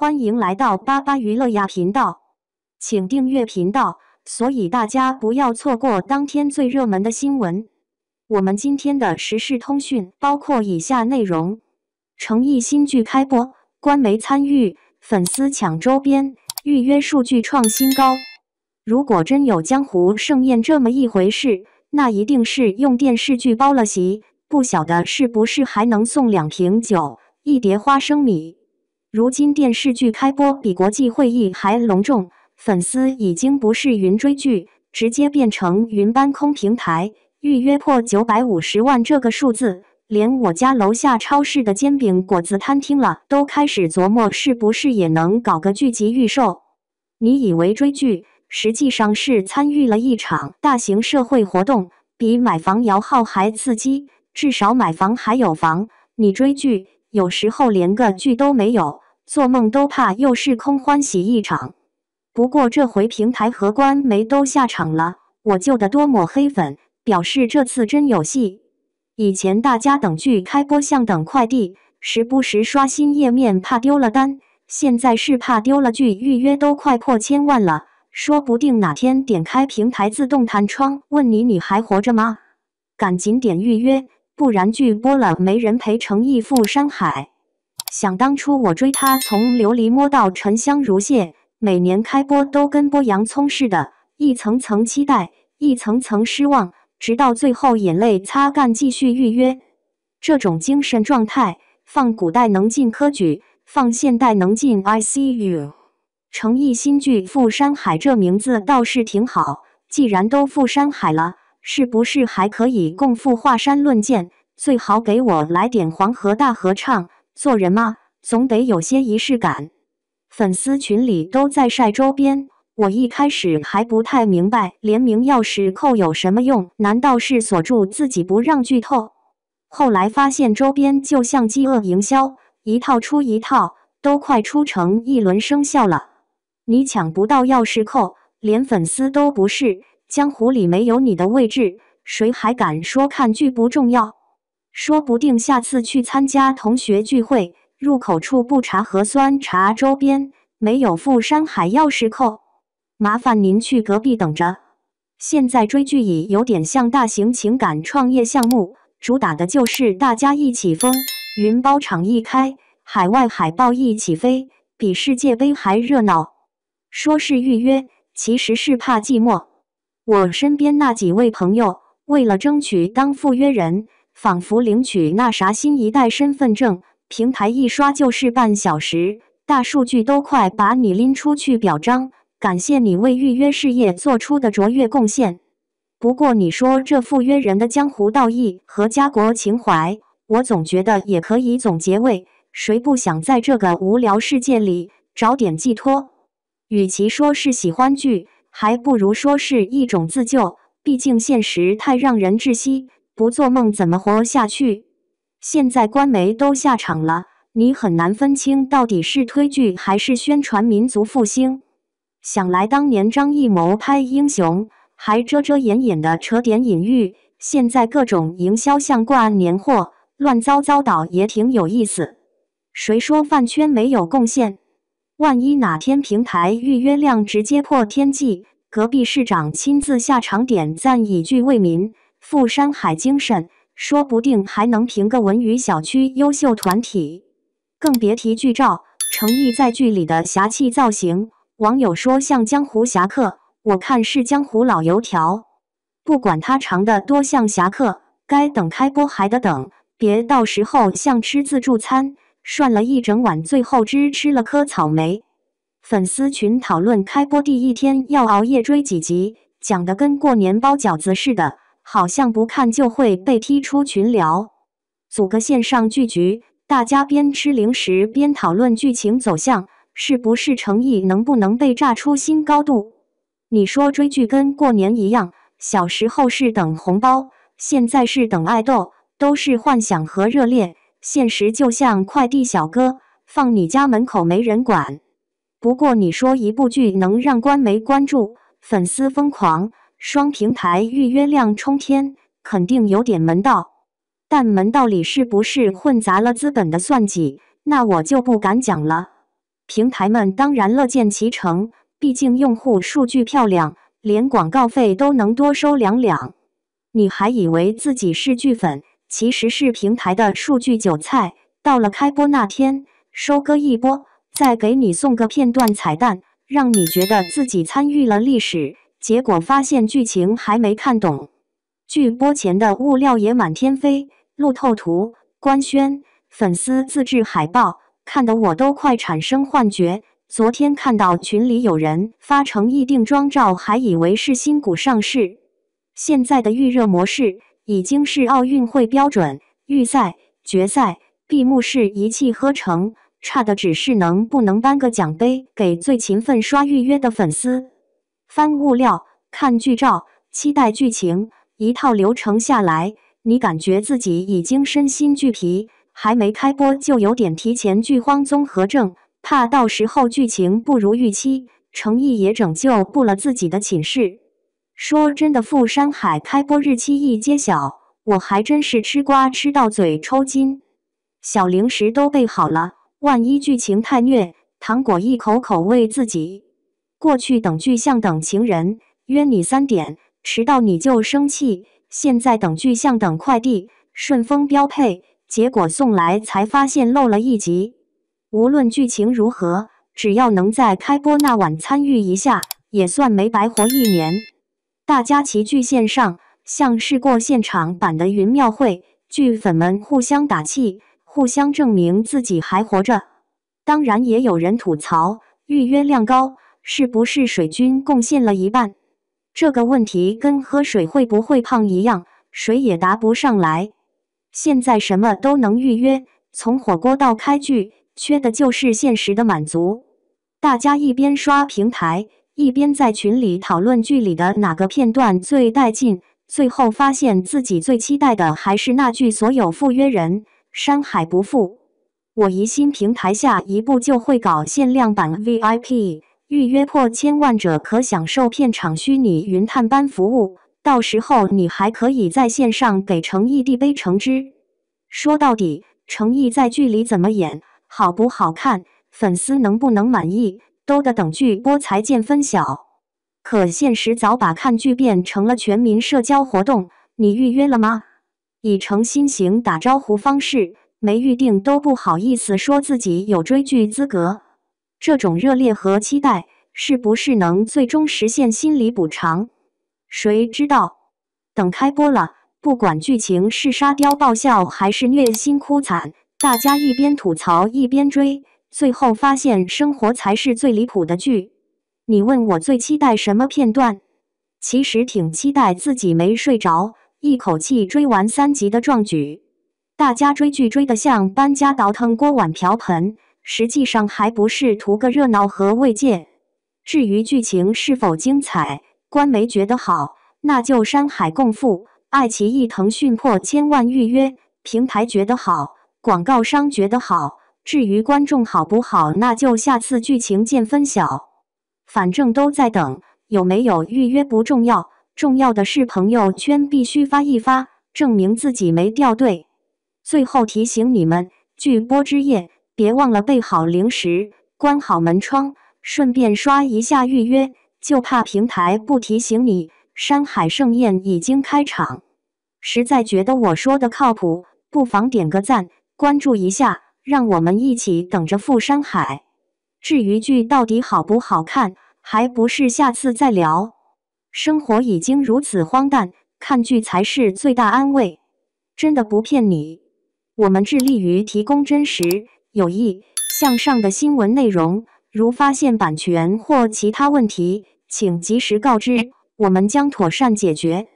欢迎来到巴巴娱乐呀频道，请订阅频道，所以大家不要错过当天最热门的新闻。我们今天的时事通讯包括以下内容：诚意新剧开播，官媒参与，粉丝抢周边，预约数据创新高。如果真有江湖盛宴这么一回事，那一定是用电视剧包了席，不晓得是不是还能送2瓶酒、1碟花生米。如今电视剧开播比国际会议还隆重，粉丝已经不是云追剧，直接变成云搬空平台，预约破950万这个数字，连我家楼下超市的煎饼果子摊听了都开始琢磨是不是也能搞个剧集预售。你以为追剧，实际上是参与了一场大型社会活动，比买房摇号还刺激，至少买房还有房，你追剧有时候连个剧都没有，做梦都怕又是空欢喜一场。不过这回平台和官媒都下场了，我就得多抹黑粉，表示这次真有戏。以前大家等剧开播像等快递，时不时刷新页面怕丢了单，现在是怕丢了剧，预约都快破1000万了，说不定哪天点开平台自动弹窗问你还活着吗？赶紧点预约，不然剧播了没人陪诚意赴山海。想当初我追他从琉璃摸到沉香如屑，每年开播都跟剥洋葱似的，一层层期待，一层层失望，直到最后眼泪擦干继续预约。这种精神状态，放古代能进科举，放现代能进 ICU。诚意新剧赴山海这名字倒是挺好，既然都赴山海了，是不是还可以共赴华山论剑？最好给我来点黄河大合唱。做人嘛，总得有些仪式感。粉丝群里都在晒周边，我一开始还不太明白联名钥匙扣有什么用，难道是锁住自己不让剧透？后来发现周边就像饥饿营销，一套出一套，都快出成一轮生效了。你抢不到钥匙扣，连粉丝都不是，江湖里没有你的位置，谁还敢说看剧不重要？说不定下次去参加同学聚会，入口处不查核酸，查周边，没有赴山海钥匙扣，麻烦您去隔壁等着。现在追剧已有点像大型情感创业项目，主打的就是大家一起疯，云包场一开，海外海报一起飞，比世界杯还热闹。说是预约，其实是怕寂寞。我身边那几位朋友，为了争取当赴约人，仿佛领取那啥新一代身份证，平台一刷就是半小时，大数据都快把你拎出去表彰，感谢你为预约事业做出的卓越贡献。不过你说这赴约人的江湖道义和家国情怀，我总觉得也可以总结为，谁不想在这个无聊世界里找点寄托？与其说是喜欢剧，还不如说是一种自救，毕竟现实太让人窒息，不做梦怎么活下去？现在官媒都下场了，你很难分清到底是推剧还是宣传民族复兴。想来当年张艺谋拍英雄，还遮遮掩掩的扯点隐喻，现在各种营销像挂年货，乱糟糟倒也挺有意思。谁说饭圈没有贡献？万一哪天平台预约量直接破天际，隔壁市长亲自下场点赞以剧为民，赴山海精神，说不定还能评个文娱小区优秀团体。更别提剧照，诚意在剧里的侠气造型，网友说像江湖侠客，我看是江湖老油条。不管他长得多像侠客，该等开播还得等，别到时候像吃自助餐，涮了一整碗，最后只吃了颗草莓。粉丝群讨论开播第一天要熬夜追几集，讲得跟过年包饺子似的，好像不看就会被踢出群聊。组个线上剧局，大家边吃零食边讨论剧情走向，是不是诚意能不能被炸出新高度？你说追剧跟过年一样，小时候是等红包，现在是等爱豆，都是幻想和热烈，现实就像快递小哥，放你家门口没人管。不过你说一部剧能让官媒关注，粉丝疯狂，双平台预约量冲天，肯定有点门道。但门道里是不是混杂了资本的算计，那我就不敢讲了。平台们当然乐见其成，毕竟用户数据漂亮，连广告费都能多收2两。你还以为自己是剧粉，其实是平台的数据韭菜。到了开播那天，收割一波，再给你送个片段彩蛋，让你觉得自己参与了历史，结果发现剧情还没看懂。剧播前的物料也满天飞，路透图、官宣、粉丝自制海报，看得我都快产生幻觉。昨天看到群里有人发诚意定妆照，还以为是新股上市。现在的预热模式已经是奥运会标准，预赛、决赛、闭幕式一气呵成，差的只是能不能颁个奖杯给最勤奋刷预约的粉丝。翻物料，看剧照，期待剧情，一套流程下来，你感觉自己已经身心俱疲，还没开播就有点提前剧荒综合症，怕到时候剧情不如预期，诚意也拯救不了自己的寝室。说真的，赴山海开播日期一揭晓，我还真是吃瓜吃到嘴抽筋。小零食都备好了，万一剧情太虐，糖果一口口喂自己。过去等剧像等情人，约你3点，迟到你就生气。现在等剧像等快递，顺丰标配，结果送来才发现漏了一集。无论剧情如何，只要能在开播那晚参与一下，也算没白活1年。大家齐聚线上，像是过现场版的云庙会，剧粉们互相打气，互相证明自己还活着。当然也有人吐槽，预约量高，是不是水军贡献了一半？这个问题跟喝水会不会胖一样，谁也答不上来。现在什么都能预约，从火锅到开剧，缺的就是现实的满足。大家一边刷平台，一边在群里讨论剧里的哪个片段最带劲，最后发现自己最期待的还是那剧所有赴约人，山海不负。我疑心平台下一步就会搞限量版 VIP， 预约破1000万者可享受片场虚拟云探班服务，到时候你还可以在线上给诚意递杯橙汁。说到底，诚意在剧里怎么演，好不好看，粉丝能不能满意，都得等剧播才见分晓。可现实早把看剧变成了全民社交活动，你预约了吗？以诚心型打招呼方式，没预定都不好意思说自己有追剧资格。这种热烈和期待，是不是能最终实现心理补偿？谁知道？等开播了，不管剧情是沙雕爆笑还是虐心哭惨，大家一边吐槽一边追，最后发现生活才是最离谱的剧。你问我最期待什么片段？其实挺期待自己没睡着，一口气追完3集的壮举。大家追剧追得像搬家倒腾锅碗瓢盆，实际上还不是图个热闹和慰藉。至于剧情是否精彩，官媒觉得好，那就山海共赴；爱奇艺、腾讯破1000万预约，平台觉得好，广告商觉得好。至于观众好不好，那就下次剧情见分晓。反正都在等，有没有预约不重要，重要的是朋友圈必须发一发，证明自己没掉队。最后提醒你们，剧播之夜别忘了备好零食，关好门窗，顺便刷一下预约，就怕平台不提醒你，山海盛宴已经开场。实在觉得我说的靠谱，不妨点个赞，关注一下，让我们一起等着赴山海。至于剧到底好不好看，还不是下次再聊。生活已经如此荒诞，看剧才是最大安慰。真的不骗你，我们致力于提供真实、有益、向上的新闻内容。如发现版权或其他问题，请及时告知，我们将妥善解决。